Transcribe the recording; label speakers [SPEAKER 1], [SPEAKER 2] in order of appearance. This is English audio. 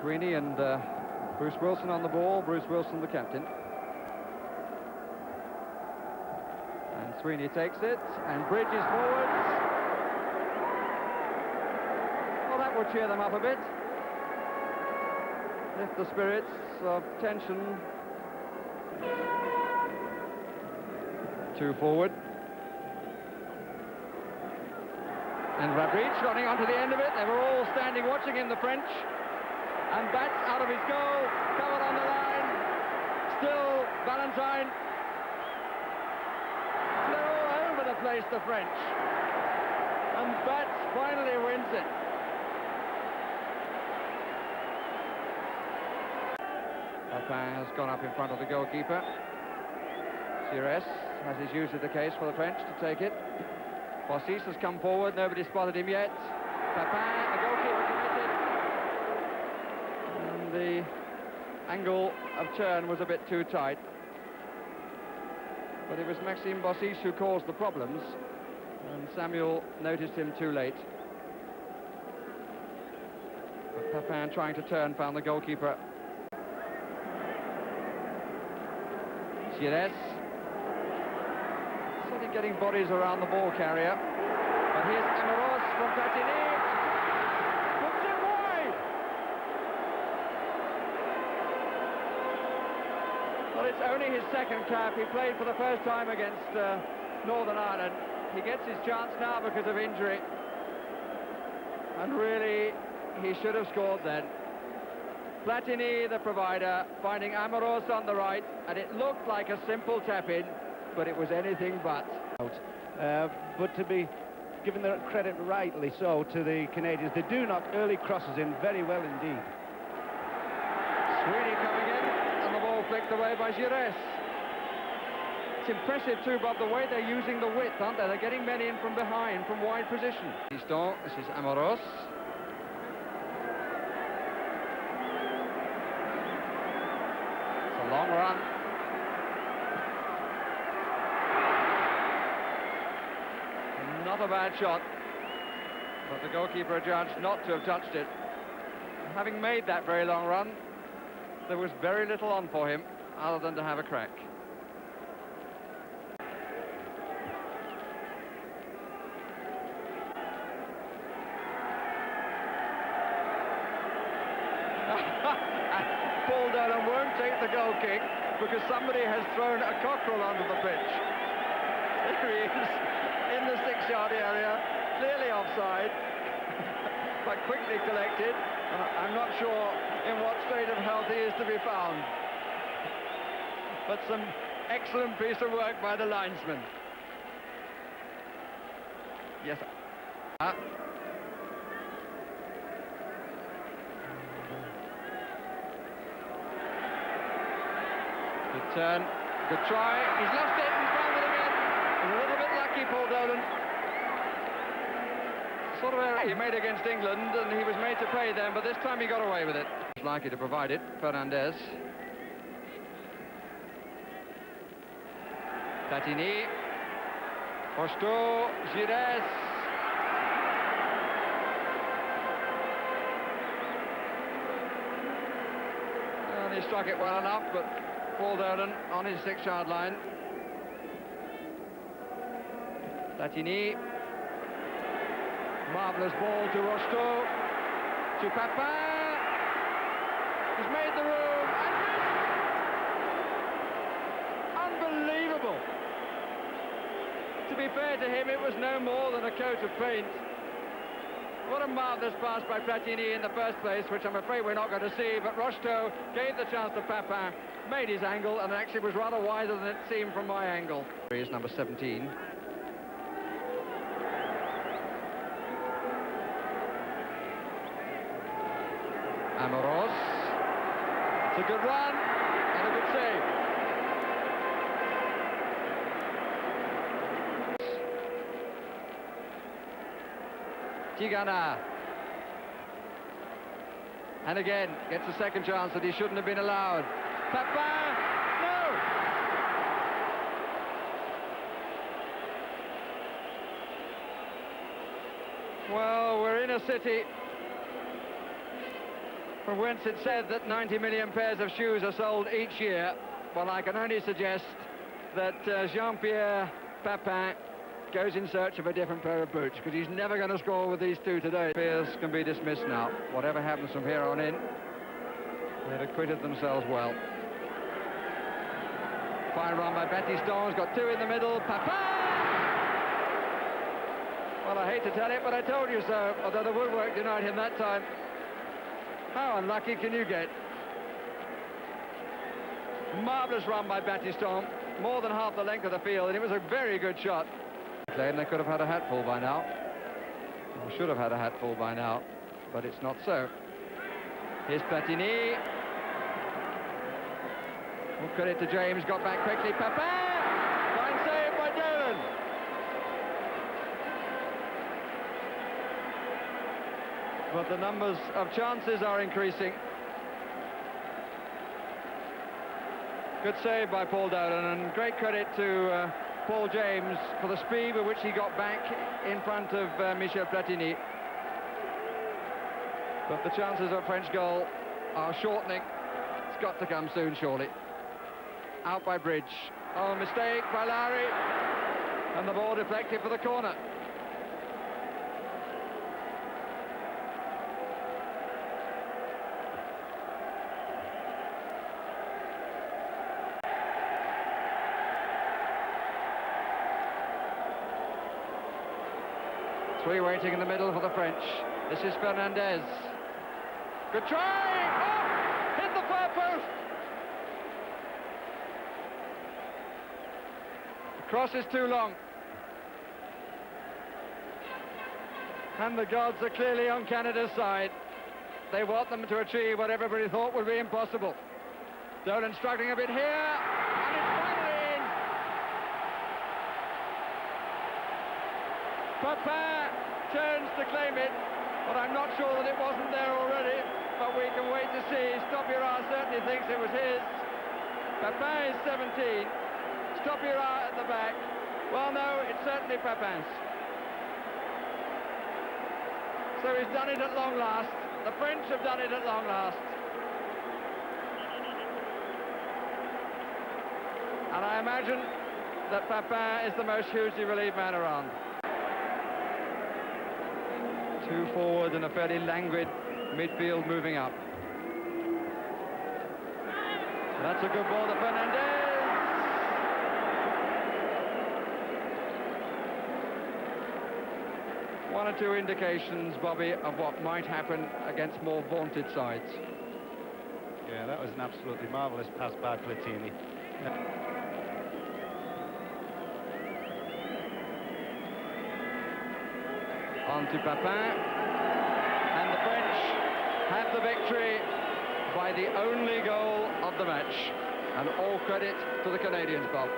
[SPEAKER 1] Sweeney and Bruce Wilson on the ball. Bruce Wilson, the captain. And Sweeney takes it and bridges forwards. Well, that will cheer them up a bit. Lift the spirits of tension. 2 forward. And Rabric running onto the end of it. They were all standing watching him, the French. And bats out of his goal, covered on the line. Still Valentine. They're all over the place, the French. And bats finally wins it. Papin has gone up in front of the goalkeeper. Gires, as is usually the case for the French, to take it. Bossis has come forward, nobody spotted him yet. Papin, the goalkeeper, committed. And the angle of turn was a bit too tight. But it was Maxime Bossis who caused the problems, and Samuel noticed him too late. But Papin, trying to turn, found the goalkeeper. Gires. Sort of getting bodies around the ball carrier. But here's Amoros from Platini. Puts it wide! Well, it's only his second cap. He played for the first time against Northern Ireland. He gets his chance now because of injury. And really, he should have scored then. Platini, the provider, finding Amoros on the right, and it looked like a simple tap-in, but it was anything but.
[SPEAKER 2] But to be given the credit rightly so to the Canadians, they do knock early crosses in very well indeed.
[SPEAKER 1] Sweeney coming in, and the ball flicked away by Gires. It's impressive too, Bob, the way they're using the width, aren't they? They're getting men in from behind, from wide position. This is Amoros. Long run. Not a bad shot, but the goalkeeper judged not to have touched it. Having made that very long run, there was very little on for him other than to have a crack. Paul Dolan won't take the goal kick because somebody has thrown a cockerel onto the pitch. There he is in the 6-yard area, clearly offside, but quickly collected. I'm not sure in what state of health he is to be found. But some excellent piece of work by the linesman. Yes. Good turn, good try, he's lost it and found it again. He's a little bit lucky, Paul Dolan. Sort of error he made against England, and he was made to pay them, but this time he got away with it. He's likely to provide it, Fernandez. Platini. Rocheteau, Gires. And he struck it well enough, but Paul Dolan on his 6-yard line. Platini. Marvellous ball to Rocheteau. To Papin. He's made the room. And unbelievable. To be fair to him, it was no more than a coat of paint. What a marvellous pass by Platini in the first place, which I'm afraid we're not going to see, but Rocheteau gave the chance to Papin, made his angle, and actually was rather wider than it seemed from my angle. Here's number 17. Amoros. It's a good run and a good save. Tigana. And again, gets a second chance that he shouldn't have been allowed. Papin! No! Well, we're in a city From whence it's said that 90 million pairs of shoes are sold each year, well, I can only suggest that Jean-Pierre Papin goes in search of a different pair of boots, because he's never going to score with these two today. Fears can be dismissed now. Whatever happens from here on in, they've acquitted themselves well. Fine run by Battiston's got two in the middle. Papin! Well, I hate to tell it, but I told you so, although the woodwork denied him that time. How unlucky can you get? Marvellous run by Battiston, more than half the length of the field, and it was a very good shot. And they could have had a hatful by now, or should have had a hatful by now, but it's not so. Here's Platini. All credit to James, got back quickly. Papin! Fine save by Dolan. But the numbers of chances are increasing. Good save by Paul Dolan, and great credit to Paul James for the speed with which he got back in front of Michel Platini. But the chances of a French goal are shortening. It's got to come soon, surely. Out by Bridge. Oh, mistake by Lowry. And the ball deflected for the corner. Three waiting in the middle for the French. This is Fernandez. Good try! Oh! Hit the far post! The cross is too long. And the gods are clearly on Canada's side. They want them to achieve what everybody thought would be impossible. Dolan struggling a bit here, and it's finally in! Papin turns to claim it, but I'm not sure that it wasn't there already, but we can wait to see. Stopura certainly thinks it was his. Papin is 17. Stopura at the back. Well, no, it's certainly Papin's. So he's done it at long last. The French have done it at long last. And I imagine that Papin is the most hugely relieved man around. Two forward and a fairly languid midfield moving up. That's a good ball to Fernandez. One or two indications, Bobby, of what might happen against more vaunted sides.
[SPEAKER 2] Yeah, that was an absolutely marvellous pass by Platini.
[SPEAKER 1] On to Papin, and the French have the victory by the only goal of the match, and all credit to the Canadians, Bob.